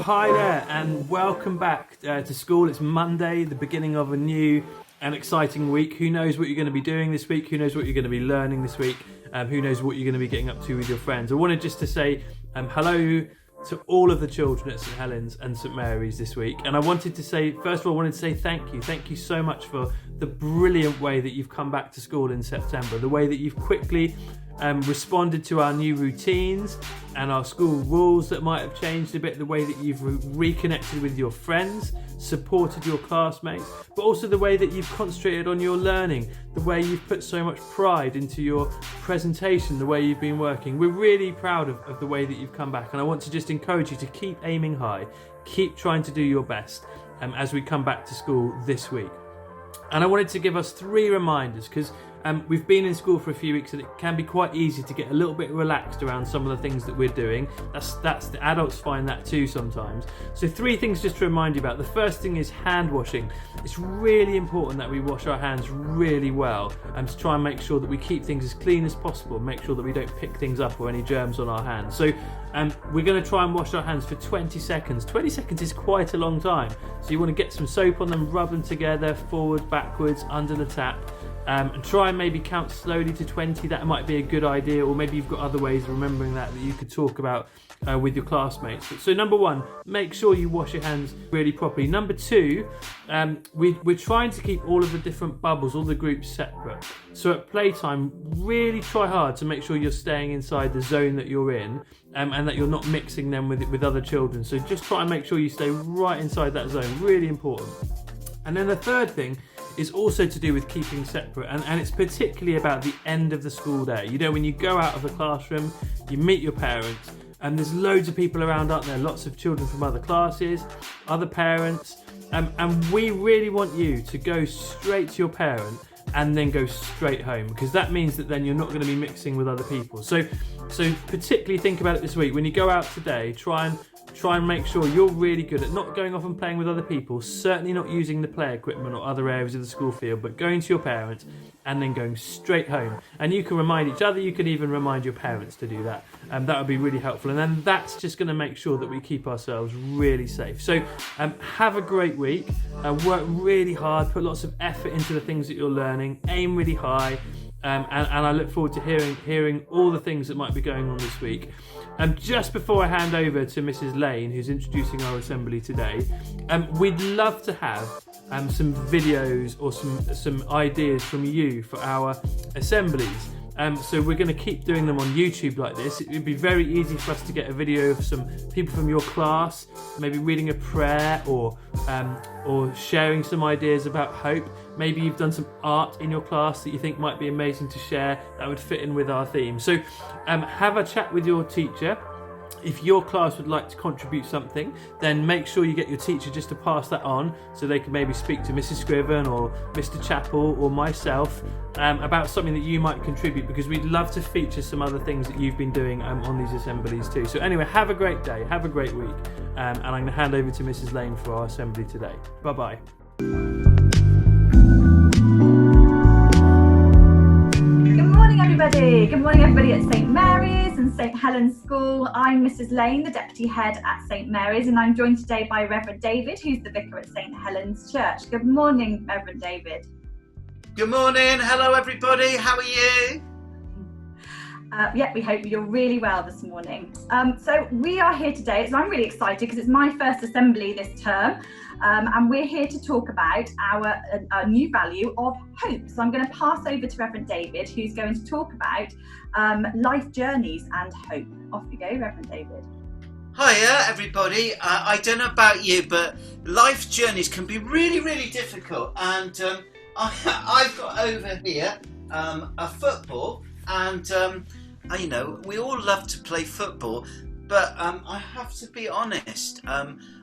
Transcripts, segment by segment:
hi there, and welcome back to school. It's Monday, the beginning of a new and exciting week. Who knows what you're going to be doing this week? Who knows what you're going to be learning this week? Who knows what you're going to be getting up to with your friends? I wanted just to say hello to all of the children at St Helens and St Mary's this week. And I wanted to say, first of all, I wanted to say thank you. Thank you so much for the brilliant way that you've come back to school in September, the way that you've quickly responded to our new routines and our school rules that might have changed a bit, the way that you've reconnected with your friends, supported your classmates, but also the way that you've concentrated on your learning, the way you've put so much pride into your presentation, the way you've been working. We're really proud of the way that you've come back, and I want to just encourage you to keep aiming high, keep trying to do your best as we come back to school this week. And I wanted to give us 3 reminders because we've been in school for a few weeks and it can be quite easy to get a little bit relaxed around some of the things that we're doing. That's the adults find that too sometimes. So 3 things just to remind you about. The first thing is hand washing. It's really important that we wash our hands really well and to try and make sure that we keep things as clean as possible, make sure that we don't pick things up or any germs on our hands. So we're going to try and wash our hands for 20 seconds. 20 seconds is quite a long time. So you want to get some soap on them, rub them together, forward, backwards, under the tap. And try and maybe count slowly to 20. That might be a good idea, or maybe you've got other ways of remembering that you could talk about with your classmates. So number 1, make sure you wash your hands really properly. Number 2, we're trying to keep all of the different bubbles, all the groups separate. So at playtime, really try hard to make sure you're staying inside the zone that you're in and that you're not mixing them with other children. So just try and make sure you stay right inside that zone, really important. And then the third thing is also to do with keeping separate, and it's particularly about the end of the school day. You know, when you go out of the classroom, you meet your parents, and there's loads of people around, aren't there? Lots of children from other classes, other parents, and we really want you to go straight to your parent and then go straight home, because that means that then you're not going to be mixing with other people. So particularly think about it this week. When you go out today, try and make sure you're really good at not going off and playing with other people, certainly not using the play equipment or other areas of the school field, but going to your parents and then going straight home. And you can remind each other, you can even remind your parents to do that. That would be really helpful. And then that's just going to make sure that we keep ourselves really safe. So have a great week, work really hard, put lots of effort into the things that you're learning, aim really high. And I look forward to hearing all the things that might be going on this week. Just before I hand over to Mrs. Lane, who's introducing our assembly today, we'd love to have some videos or some ideas from you for our assemblies. So we're going to keep doing them on YouTube like this. It would be very easy for us to get a video of some people from your class, maybe reading a prayer or sharing some ideas about hope. Maybe you've done some art in your class that you think might be amazing to share that would fit in with our theme. So have a chat with your teacher. If your class would like to contribute something, then make sure you get your teacher just to pass that on so they can maybe speak to Mrs. Scriven or Mr. Chappell or myself about something that you might contribute, because we'd love to feature some other things that you've been doing on these assemblies too. So anyway, have a great day, have a great week, and I'm going to hand over to Mrs. Lane for our assembly today. Bye-bye. Good morning everybody at St Mary's and St Helens School. I'm Mrs. Lane, the Deputy Head at St Mary's, and I'm joined today by Reverend David, who's the Vicar at St Helens Church. Good morning, Reverend David. Good morning, hello everybody, how are you? We hope you're really well this morning. So we are here today, so I'm really excited because it's my first assembly this term, and we're here to talk about our new value of hope. So I'm going to pass over to Reverend David, who's going to talk about life journeys and hope. Off you go, Reverend David. Hiya everybody, I don't know about you, but life journeys can be really, really difficult, and I've got over here a football, and you know, we all love to play football, but I have to be honest,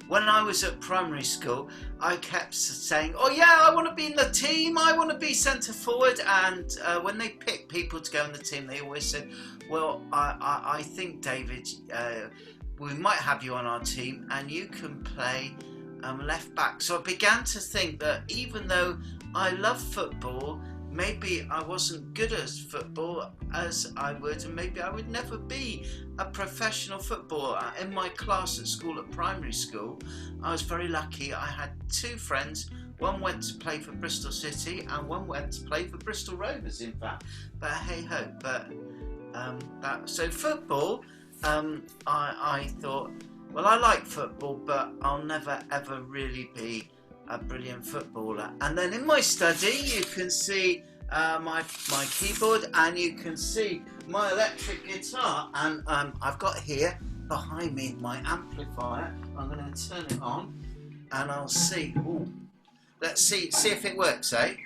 when I was at primary school, I kept saying, oh yeah, I want to be in the team, I want to be centre forward, and when they picked people to go in the team, they always said, well, I think, David, we might have you on our team and you can play left back. So I began to think that even though I love football, maybe I wasn't good at football as I would, and maybe I would never be a professional footballer. In my class at school, at primary school, I was very lucky. I had two friends. One went to play for Bristol City and one went to play for Bristol Rovers, in fact. But hey ho, so football, I thought, well, I like football, but I'll never ever really be a brilliant footballer. And then in my study, you can see my keyboard, and you can see my electric guitar, and I've got here behind me my amplifier. I'm going to turn it on, and I'll see. Ooh, let's see if it works, eh?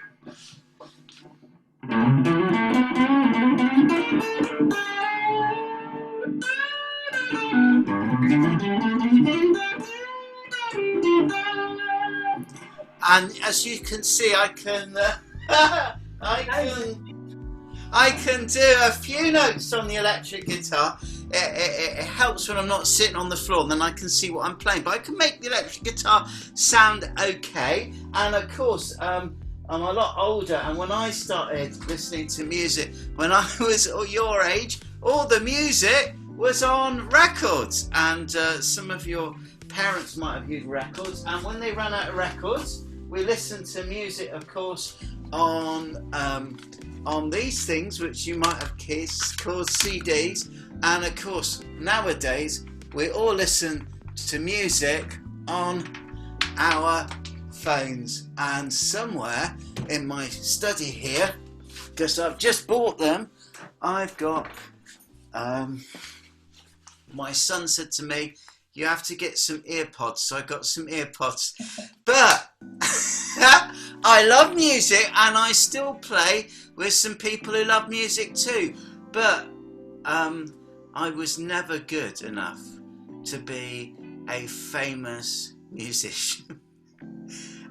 And as you can see, I can do a few notes on the electric guitar. It helps when I'm not sitting on the floor, and then I can see what I'm playing. But I can make the electric guitar sound okay. And of course, I'm a lot older, and when I started listening to music, when I was your age, all the music was on records, and some of your parents might have used records, and when they ran out of records, we listened to music, of course, on these things, which you might have called CDs, and of course, nowadays, we all listen to music on our phones. And somewhere in my study here, because I've just bought them, I've got, my son said to me, you have to get some earpods, so I got some earpods. But I love music, and I still play with some people who love music too. But I was never good enough to be a famous musician.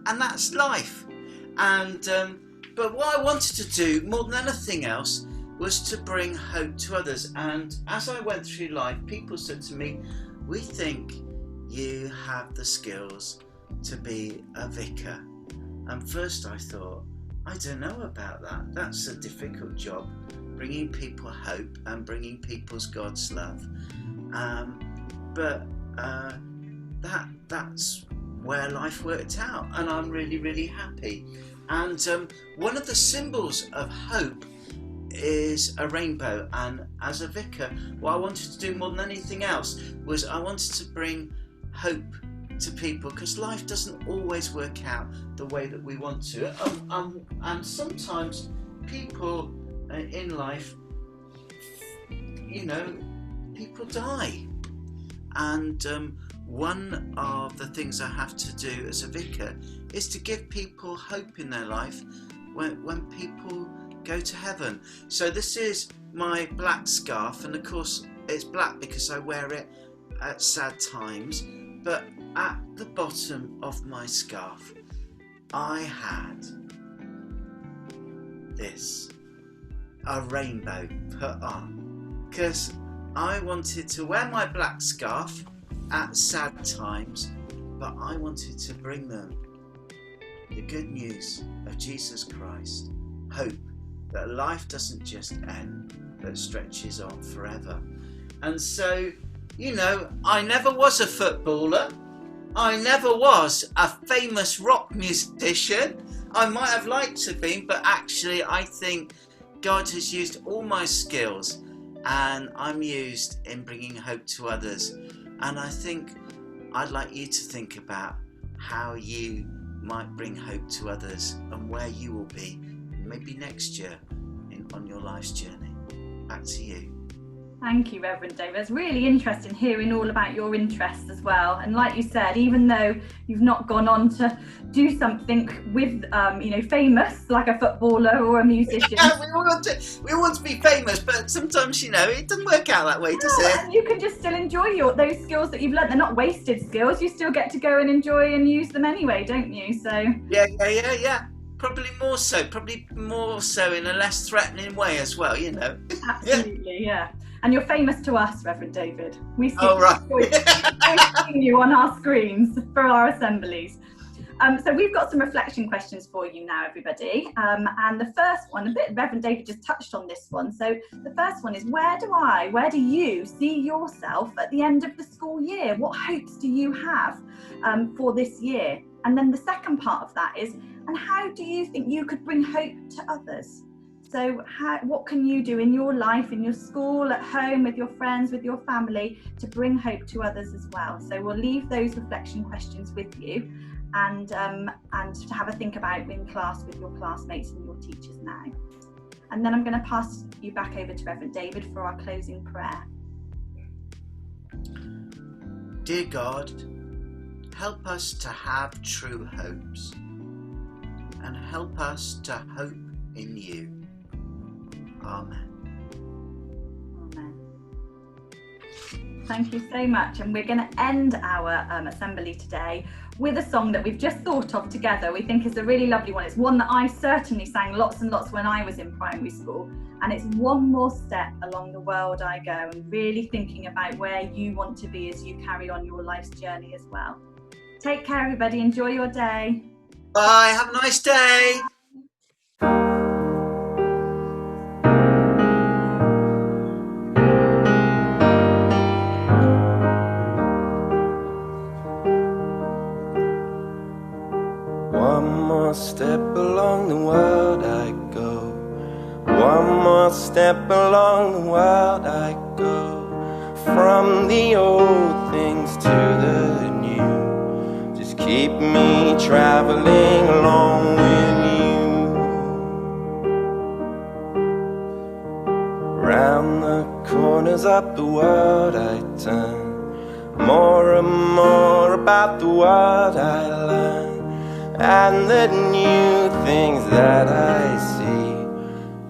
And that's life. And but what I wanted to do more than anything else was to bring hope to others. And as I went through life, people said to me, we think you have the skills to be a vicar. And first I thought, I don't know about that. That's a difficult job, bringing people hope and bringing people's God's love. But that's where life worked out, and I'm really, really happy. And one of the symbols of hope is a rainbow, and as a vicar, what I wanted to do more than anything else was I wanted to bring hope to people, because life doesn't always work out the way that we want to, and sometimes people in life, you know, people die, and one of the things I have to do as a vicar is to give people hope in their life when people go to heaven. So this is my black scarf, and of course it's black because I wear it at sad times, but at the bottom of my scarf I had this, a rainbow put on, because I wanted to wear my black scarf at sad times, but I wanted to bring them the good news of Jesus Christ, hope that life doesn't just end, but stretches on forever. And so, you know, I never was a footballer. I never was a famous rock musician. I might have liked to be, but actually I think God has used all my skills, and I'm used in bringing hope to others. And I think I'd like you to think about how you might bring hope to others and where you will be maybe next year on your life's journey. Back to you. Thank you, Reverend David. It's really interesting hearing all about your interests as well. And like you said, even though you've not gone on to do something with, famous, like a footballer or a musician. Yeah, we want to be famous, but sometimes, you know, it doesn't work out that way, does it? And you can just still enjoy those skills that you've learnt. They're not wasted skills. You still get to go and enjoy and use them anyway, don't you? So Yeah. Probably more so in a less threatening way as well, you know. Absolutely, yeah. And you're famous to us, Reverend David. We see right. you on our screens for our assemblies. So we've got some reflection questions for you now, everybody. And the first one, Reverend David just touched on this one. So the first one is, where do you see yourself at the end of the school year? What hopes do you have for this year? And then the second part of that is, and how do you think you could bring hope to others? So what can you do in your life, in your school, at home, with your friends, with your family, to bring hope to others as well? So we'll leave those reflection questions with you, and to have a think about in class with your classmates and your teachers now. And then I'm going to pass you back over to Reverend David for our closing prayer. Dear God, help us to have true hopes, and help us to hope in you. Amen. Amen. Thank you so much. And we're going to end our assembly today with a song that we've just thought of together. We think is a really lovely one. It's one that I certainly sang lots and lots when I was in primary school. And it's One More Step Along the World I Go, and really thinking about where you want to be as you carry on your life's journey as well. Take care, everybody. Enjoy your day. Bye. Have a nice day. One more step along the world I go. One more step along the world I go. From the old things to the new, just keep me traveling along with you. Round the corners of the world I turn, more and more about the world I learn. And the new things that I see,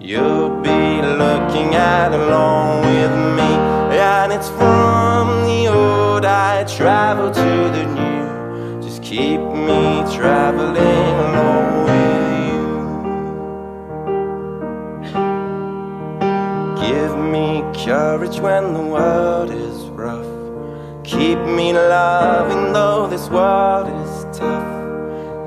you'll be looking at along with me. And it's from the old I travel to the new, just keep me traveling along with you. Give me courage when the world is rough, keep me loving though this world is tough.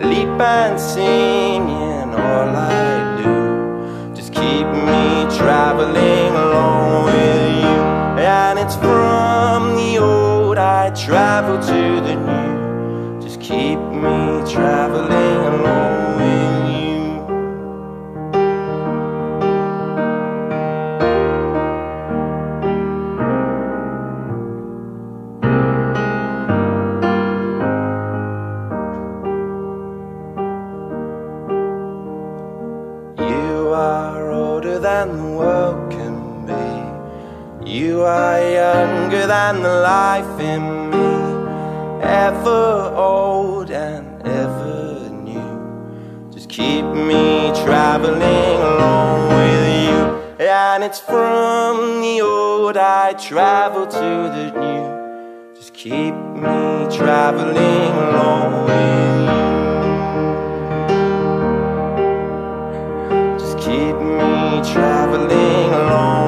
Leap and sing in all I do, just keep me traveling along with you. And it's from the old I travel to the new, just keep me traveling along with you. Than the world can be, you are younger than the life in me, ever old and ever new, just keep me traveling along with you. And it's from the old I travel to the new, just keep me traveling along with you. Keep me traveling along.